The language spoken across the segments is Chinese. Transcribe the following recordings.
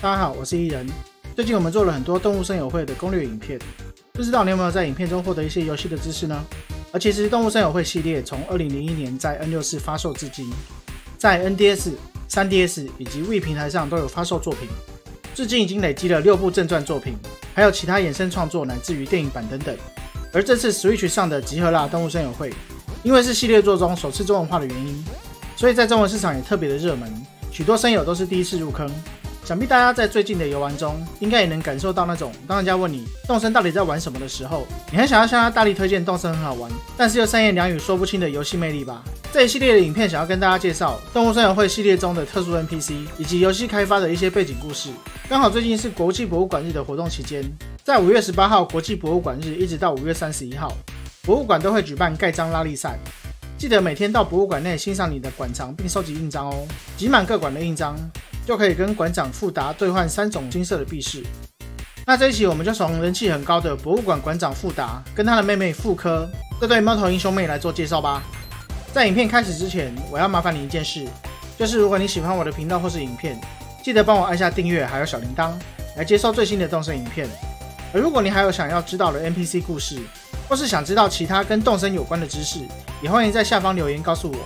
大家好，我是伊人。最近我们做了很多动物森友会的攻略影片，不知道你有没有在影片中获得一些游戏的知识呢？而其实动物森友会系列从2001年在 N64 发售至今，在 NDS、3DS 以及 Wii 平台上都有发售作品，至今已经累积了6部正传作品，还有其他衍生创作乃至于电影版等等。而这次 Switch 上的集合啦动物森友会，因为是系列作中首次中文化的原因，所以在中文市场也特别的热门，许多森友都是第一次入坑。想必大家在最近的游玩中，应该也能感受到那种当人家问你动森到底在玩什么的时候，你很想要向他大力推荐动森很好玩，但是又三言两语说不清的游戏魅力吧。这一系列的影片想要跟大家介绍动物森友会系列中的特殊 NPC 以及游戏开发的一些背景故事。刚好最近是国际博物馆日的活动期间，在5月18号国际博物馆日一直到5月31号，博物馆都会举办盖章拉力赛。记得每天到博物馆内欣赏你的馆藏并收集印章哦，集满各馆的印章就可以跟馆长富达兑换3种金色的币饰。那这一期我们就从人气很高的博物馆馆长富达跟他的妹妹富科这对猫头鹰兄妹来做介绍吧。在影片开始之前，我要麻烦你一件事，就是如果你喜欢我的频道或是影片，记得帮我按下订阅还有小铃铛，来接收最新的动森影片。而如果你还有想要知道的 NPC 故事，或是想知道其他跟动森有关的知识，也欢迎在下方留言告诉我，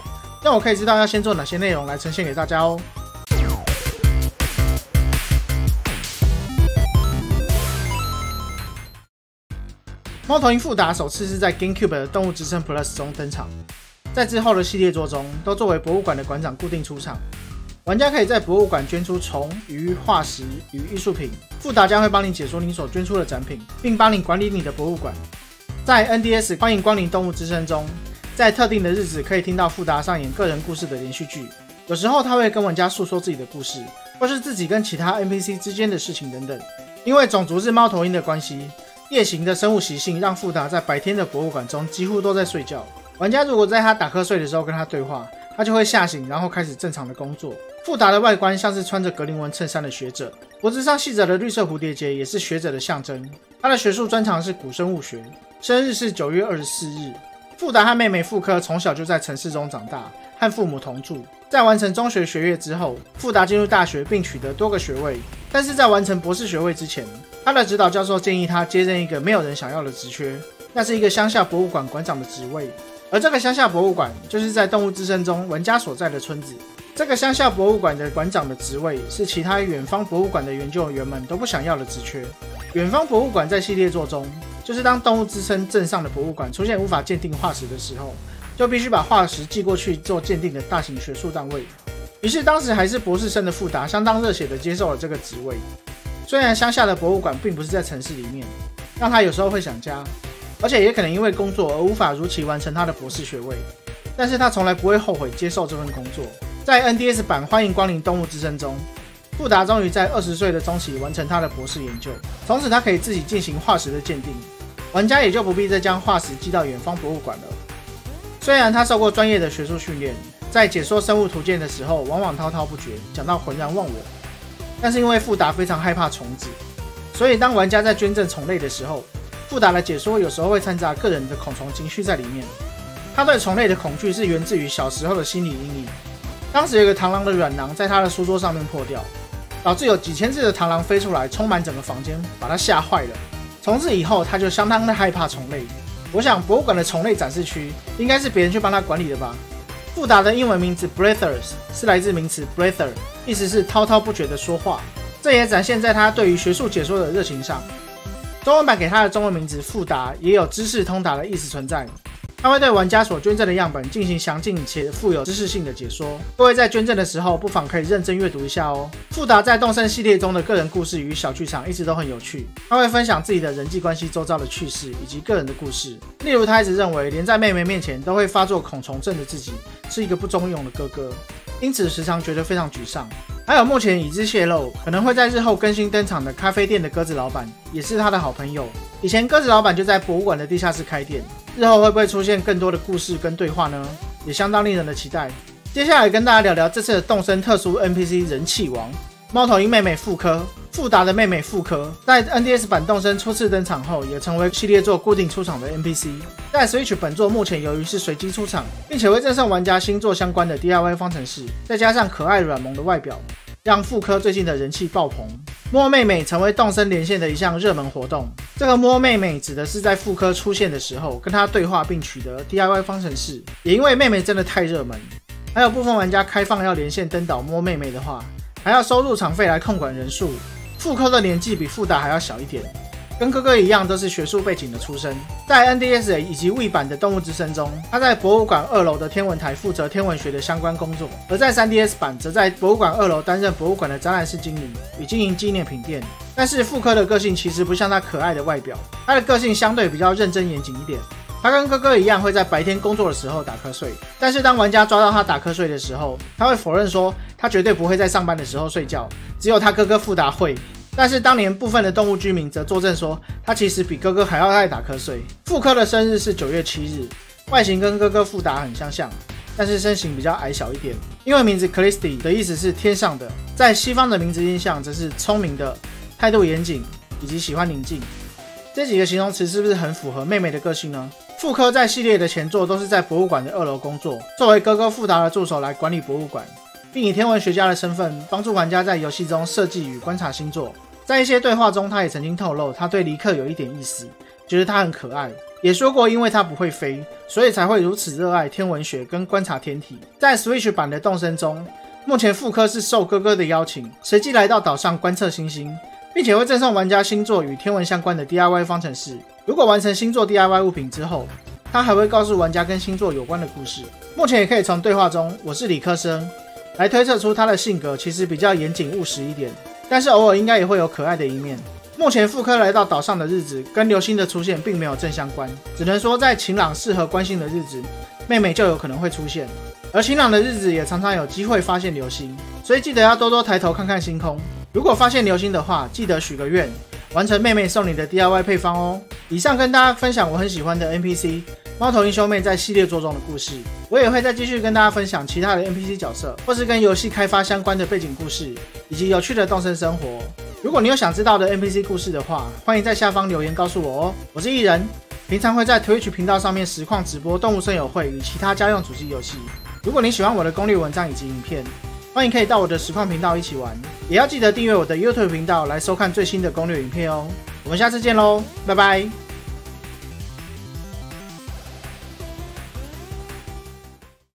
让我可以知道要先做哪些内容来呈现给大家哦。猫头鹰富达首次是在 GameCube 的动物之声 Plus 中登场，在之后的系列作中都作为博物馆的馆长固定出场。玩家可以在博物馆捐出虫、鱼、化石与艺术品，富达将会帮你解说你所捐出的展品，并帮你管理你的博物馆。在 NDS 欢迎光临动物之声中，在特定的日子可以听到富达上演个人故事的连续剧，有时候他会跟玩家诉说自己的故事，或是自己跟其他 NPC 之间的事情等等。因为种族是猫头鹰的关系，夜行的生物习性让富达在白天的博物馆中几乎都在睡觉。玩家如果在他打瞌睡的时候跟他对话，他就会吓醒，然后开始正常的工作。富达的外观像是穿着格林纹衬衫的学者，脖子上系着的绿色蝴蝶结也是学者的象征。他的学术专长是古生物学，生日是9月24日。富达和妹妹富科从小就在城市中长大，和父母同住。在完成中学学业之后，富达进入大学并取得多个学位，但是在完成博士学位之前，他的指导教授建议他接任一个没有人想要的职缺，那是一个乡下博物馆馆长的职位。而这个乡下博物馆就是在动物之声中玩家所在的村子。这个乡下博物馆的馆长的职位是其他远方博物馆的研究员们都不想要的职缺。远方博物馆在系列作中，就是当动物之声镇上的博物馆出现无法鉴定化石的时候，就必须把化石寄过去做鉴定的大型学术单位。于是当时还是博士生的富达相当热血地接受了这个职位。虽然乡下的博物馆并不是在城市里面，让他有时候会想家，而且也可能因为工作而无法如期完成他的博士学位，但是他从来不会后悔接受这份工作。在 NDS 版欢迎光临动物之声中，富达终于在20岁的中期完成他的博士研究，从此他可以自己进行化石的鉴定，玩家也就不必再将化石寄到远方博物馆了。虽然他受过专业的学术训练，在解说生物图鉴的时候往往滔滔不绝，讲到浑然忘我，但是因为富达非常害怕虫子，所以当玩家在捐赠虫类的时候，富达的解说有时候会掺杂个人的恐虫情绪在里面。他对虫类的恐惧是源自于小时候的心理阴影。当时有一个螳螂的软囊在他的书桌上面破掉，导致有几千只的螳螂飞出来，充满整个房间，把他吓坏了。从此以后，他就相当的害怕虫类。我想博物馆的虫类展示区应该是别人去帮他管理的吧。富达的英文名字 Breathers 是来自名词 breather， 意思是滔滔不绝的说话，这也展现在他对于学术解说的热情上。中文版给他的中文名字富达也有知识通达的意思存在。他会对玩家所捐赠的样本进行详尽且富有知识性的解说，各位在捐赠的时候不妨可以认真阅读一下哦。富达在动森系列中的个人故事与小剧场一直都很有趣，他会分享自己的人际关系周遭的趣事以及个人的故事，例如他一直认为连在妹妹面前都会发作恐虫症的自己是一个不中用的哥哥，因此时常觉得非常沮丧。还有目前已知泄露可能会在日后更新登场的咖啡店的鸽子老板也是他的好朋友，以前鸽子老板就在博物馆的地下室开店，日后会不会出现更多的故事跟对话呢？也相当令人的期待。接下来跟大家聊聊这次的动森特殊 NPC 人气王猫头鹰妹妹富科。富达的妹妹富科在 NDS 版动森初次登场后，也成为系列作固定出场的 NPC。在 Switch 本作目前由于是随机出场，并且会赠送玩家星座相关的 DIY 方程式，再加上可爱软萌的外表，让复刻最近的人气爆棚。摸妹妹成为动森连线的一项热门活动。这个摸妹妹指的是在复刻出现的时候，跟她对话并取得 DIY 方程式。也因为妹妹真的太热门，还有部分玩家开放要连线登岛摸妹妹的话，还要收入场费来控管人数。复刻的年纪比富达还要小一点。跟哥哥一样，都是学术背景的出身。在 NDS 以及 Wii 版的《动物之声》中，他在博物馆2楼的天文台负责天文学的相关工作；而在 3DS 版，则在博物馆2楼担任博物馆的展览室经理与经营纪念品店。但是复刻的个性其实不像他可爱的外表，他的个性相对比较认真严谨一点。他跟哥哥一样会在白天工作的时候打瞌睡，但是当玩家抓到他打瞌睡的时候，他会否认说他绝对不会在上班的时候睡觉，只有他哥哥富达会。但是当年部分的动物居民则作证说，他其实比哥哥还要爱打瞌睡。复刻的生日是9月7日，外形跟哥哥富达很相像，但是身形比较矮小一点。英文名字 Callisti 的意思是天上的，在西方的名字印象则是聪明的、态度严谨以及喜欢宁静。这几个形容词是不是很符合妹妹的个性呢？复刻在系列的前作都是在博物馆的2楼工作，作为哥哥富达的助手来管理博物馆，并以天文学家的身份帮助玩家在游戏中设计与观察星座。在一些对话中，他也曾经透露他对尼克有一点意思，觉得他很可爱，也说过因为他不会飞，所以才会如此热爱天文学跟观察天体。在 Switch 版的动森中，目前复刻是受哥哥的邀请，随机来到岛上观测星星，并且会赠送玩家星座与天文相关的 DIY 方程式。如果完成星座 DIY 物品之后，他还会告诉玩家跟星座有关的故事。目前也可以从对话中我是理科生来推测出他的性格其实比较严谨务实一点，但是偶尔应该也会有可爱的一面。目前复刻来到岛上的日子跟流星的出现并没有正相关，只能说在晴朗适合观星的日子，妹妹就有可能会出现，而晴朗的日子也常常有机会发现流星，所以记得要多多抬头看看星空。如果发现流星的话，记得许个愿，完成妹妹送你的 DIY 配方哦。以上跟大家分享我很喜欢的 NPC 猫头鹰兄妹在系列作中的故事，我也会再继续跟大家分享其他的 NPC 角色，或是跟游戏开发相关的背景故事，以及有趣的动森生活。如果你有想知道的 NPC 故事的话，欢迎在下方留言告诉我哦。我是艺人，平常会在 Twitch 频道上面实况直播动物森友会与其他家用主机游戏。如果你喜欢我的攻略文章以及影片，欢迎可以到我的实况频道一起玩，也要记得订阅我的 YouTube 频道来收看最新的攻略影片哦。我们下次见喽，拜拜。